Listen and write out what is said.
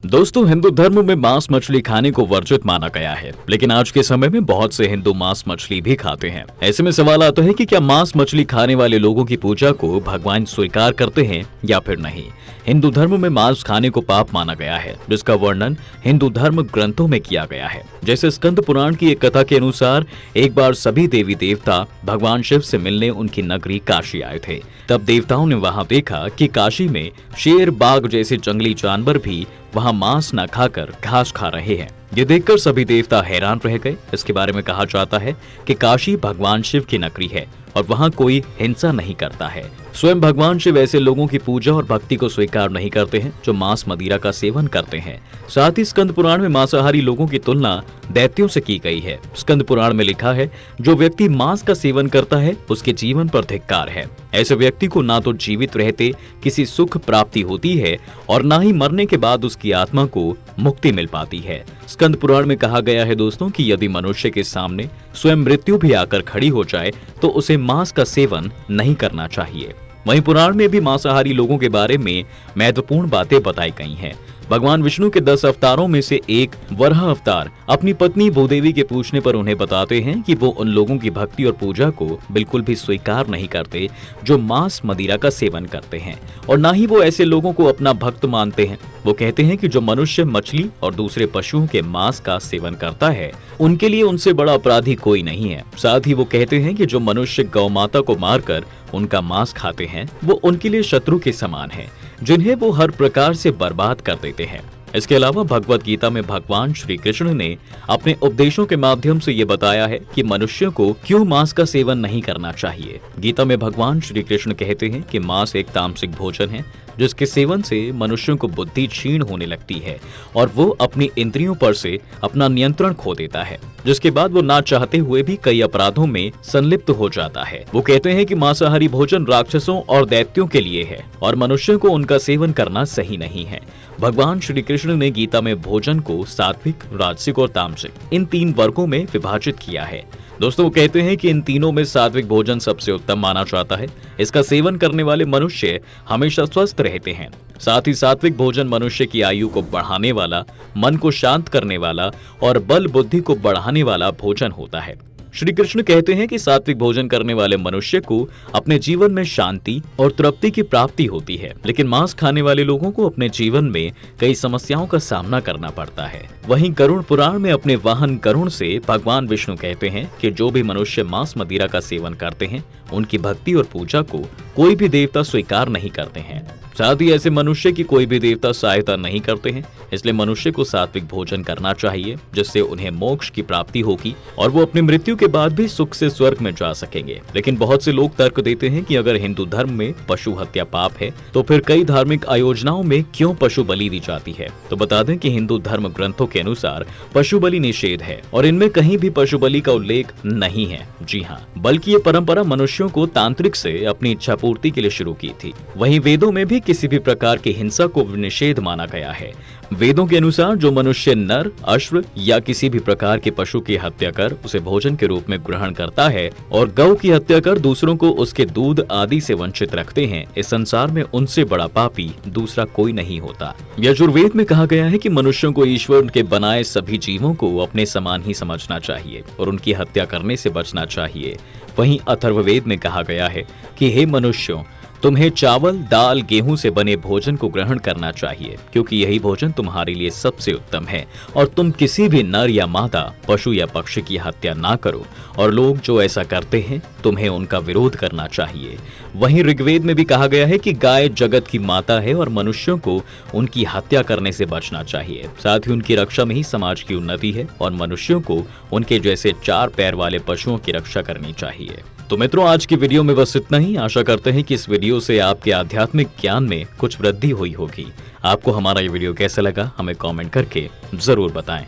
दोस्तों, हिंदू धर्म में मांस मछली खाने को वर्जित माना गया है, लेकिन आज के समय में बहुत से हिंदू मांस मछली भी खाते हैं। ऐसे में सवाल आता है कि क्या मांस मछली खाने वाले लोगों की पूजा को भगवान स्वीकार करते हैं या फिर नहीं। हिंदू धर्म में मांस खाने को पाप माना गया है, जिसका वर्णन हिंदू धर्म ग्रंथों में किया गया है। जैसे स्कंद पुराण की एक कथा के अनुसार एक बार सभी देवी देवता भगवान शिव से मिलने उनकी नगरी काशी आए थे। तब देवताओं ने वहां देखा कि काशी में शेर, बाघ जैसे जंगली जानवर भी वहां मांस न खाकर घास खा रहे हैं। ये देखकर सभी देवता हैरान रह गए। इसके बारे में कहा जाता है कि काशी भगवान शिव की नगरी है और वहां कोई हिंसा नहीं करता है। स्वयं भगवान शिव ऐसे लोगों की पूजा और भक्ति को स्वीकार नहीं करते हैं जो मांस मदिरा का सेवन करते हैं। साथ ही स्कंद पुराण में मांसाहारी लोगों की तुलना दैत्यों से की गई है। स्कंद पुराण में लिखा है, जो व्यक्ति मांस का सेवन करता है उसके जीवन पर धिक्कार है। ऐसे व्यक्ति को ना तो जीवित रहते किसी सुख प्राप्ति होती है और ना ही मरने के बाद उसकी आत्मा को मुक्ति मिल पाती है। स्कंद पुराण में कहा गया है दोस्तों कि यदि मनुष्य के सामने स्वयं मृत्यु भी आकर खड़ी हो जाए तो उसे मांस का सेवन नहीं करना चाहिए। वहीं पुराण में भी मांसाहारी लोगों के बारे में महत्वपूर्ण बातें बताई गई हैं। भगवान विष्णु के 10 अवतारों में से एक वराह अवतार अपनी पत्नी भूदेवी के पूछने पर उन्हें बताते हैं कि वो उन लोगों की भक्ति और पूजा को बिल्कुल भी स्वीकार नहीं करते जो मांस मदिरा का सेवन करते हैं, और ना ही वो ऐसे लोगों को अपना भक्त मानते हैं। वो कहते हैं कि जो मनुष्य मछली और दूसरे पशुओं के मांस का सेवन करता है उनके लिए उनसे बड़ा अपराधी कोई नहीं है। साथ ही वो कहते हैं कि जो मनुष्य गौ माता को मारकर उनका मांस खाते हैं वो उनके लिए शत्रु के समान है, जिन्हें वो हर प्रकार से बर्बाद कर देते हैं। इसके अलावा भगवत गीता में भगवान श्री कृष्ण ने अपने उपदेशों के माध्यम से ये बताया है कि मनुष्यों को क्यों मांस का सेवन नहीं करना चाहिए। गीता में भगवान श्री कृष्ण कहते हैं कि मांस एक तामसिक भोजन है जिसके सेवन से मनुष्यों को बुद्धि क्षीण होने लगती है और वो अपनी इंद्रियों पर से अपना नियंत्रण खो देता है, जिसके बाद वो ना चाहते हुए भी कई अपराधों में संलिप्त हो जाता है। वो कहते हैं कि मांसाहारी भोजन राक्षसों और दैत्यों के लिए है और मनुष्यों को उनका सेवन करना सही नहीं है। भगवान श्री कृष्ण ने गीता में भोजन को सात्विक, राजसिक और तामसिक इन 3 वर्गों में विभाजित किया है। दोस्तों, वो कहते हैं कि इन तीनों में सात्विक भोजन सबसे उत्तम माना जाता है। इसका सेवन करने वाले मनुष्य हमेशा स्वस्थ रहते हैं। साथ ही सात्विक भोजन मनुष्य की आयु को बढ़ाने वाला, मन को शांत करने वाला और बल बुद्धि को बढ़ाने वाला भोजन होता है। श्री कृष्ण कहते हैं कि सात्विक भोजन करने वाले मनुष्य को अपने जीवन में शांति और तृप्ति की प्राप्ति होती है, लेकिन मांस खाने वाले लोगों को अपने जीवन में कई समस्याओं का सामना करना पड़ता है। वहीं गरुड़ पुराण में अपने वाहन गरुड़ से भगवान विष्णु कहते हैं कि जो भी मनुष्य मांस मदिरा का सेवन करते हैं उनकी भक्ति और पूजा को कोई भी देवता स्वीकार नहीं करते हैं। साथ ही ऐसे मनुष्य की कोई भी देवता सहायता नहीं करते हैं। इसलिए मनुष्य को सात्विक भोजन करना चाहिए, जिससे उन्हें मोक्ष की प्राप्ति होगी और वो अपनी मृत्यु के बाद भी सुख से स्वर्ग में जा सकेंगे। लेकिन बहुत से लोग तर्क देते हैं कि अगर हिंदू धर्म में पशु हत्या पाप है तो फिर कई धार्मिक आयोजनाओं में क्यों पशु बलि दी जाती है। तो बता दें कि हिंदू धर्म ग्रंथों के अनुसार पशु बलि निषेध है और इनमें कहीं भी पशु बलि का उल्लेख नहीं है। जी हाँ, बल्कि ये परंपरा मनुष्यों को तांत्रिक से अपनी इच्छा पूर्ति के लिए शुरू की थी। वहीं वेदों में भी किसी भी प्रकार की हिंसा को निषेध माना गया है। वेदों के अनुसार जो मनुष्य नर, अश्व या किसी भी प्रकार के पशु की हत्या कर उसे भोजन के रूप में ग्रहण करता है और गौ की हत्या कर दूसरों को उसके दूध आदि से वंचित रखते हैं, इस संसार में उनसे बड़ा पापी दूसरा कोई नहीं होता। यजुर्वेद में कहा गया है कि मनुष्यों को ईश्वर के बनाए सभी जीवों को अपने समान ही समझना चाहिए और उनकी हत्या करने से बचना चाहिए। वहीं अथर्ववेद में कहा गया है कि हे मनुष्यों, तुम्हें चावल, दाल, गेहूं से बने भोजन को ग्रहण करना चाहिए, क्योंकि यही भोजन तुम्हारे लिए सबसे उत्तम है और तुम किसी भी नर या मादा, पशु या पक्षी की हत्या ना करो और लोग जो ऐसा करते हैं तुम्हें उनका विरोध करना चाहिए। वहीं ऋग्वेद में भी कहा गया है कि गाय जगत की माता है और मनुष्यों को उनकी हत्या करने से बचना चाहिए। साथ ही उनकी रक्षा में ही समाज की उन्नति है और मनुष्यों को उनके जैसे 4 पैर वाले पशुओं की रक्षा करनी चाहिए। तो मित्रों, आज की वीडियो में बस इतना ही। आशा करते हैं कि इस वीडियो से आपके आध्यात्मिक ज्ञान में कुछ वृद्धि हुई होगी। आपको हमारा ये वीडियो कैसा लगा हमें कमेंट करके जरूर बताएं।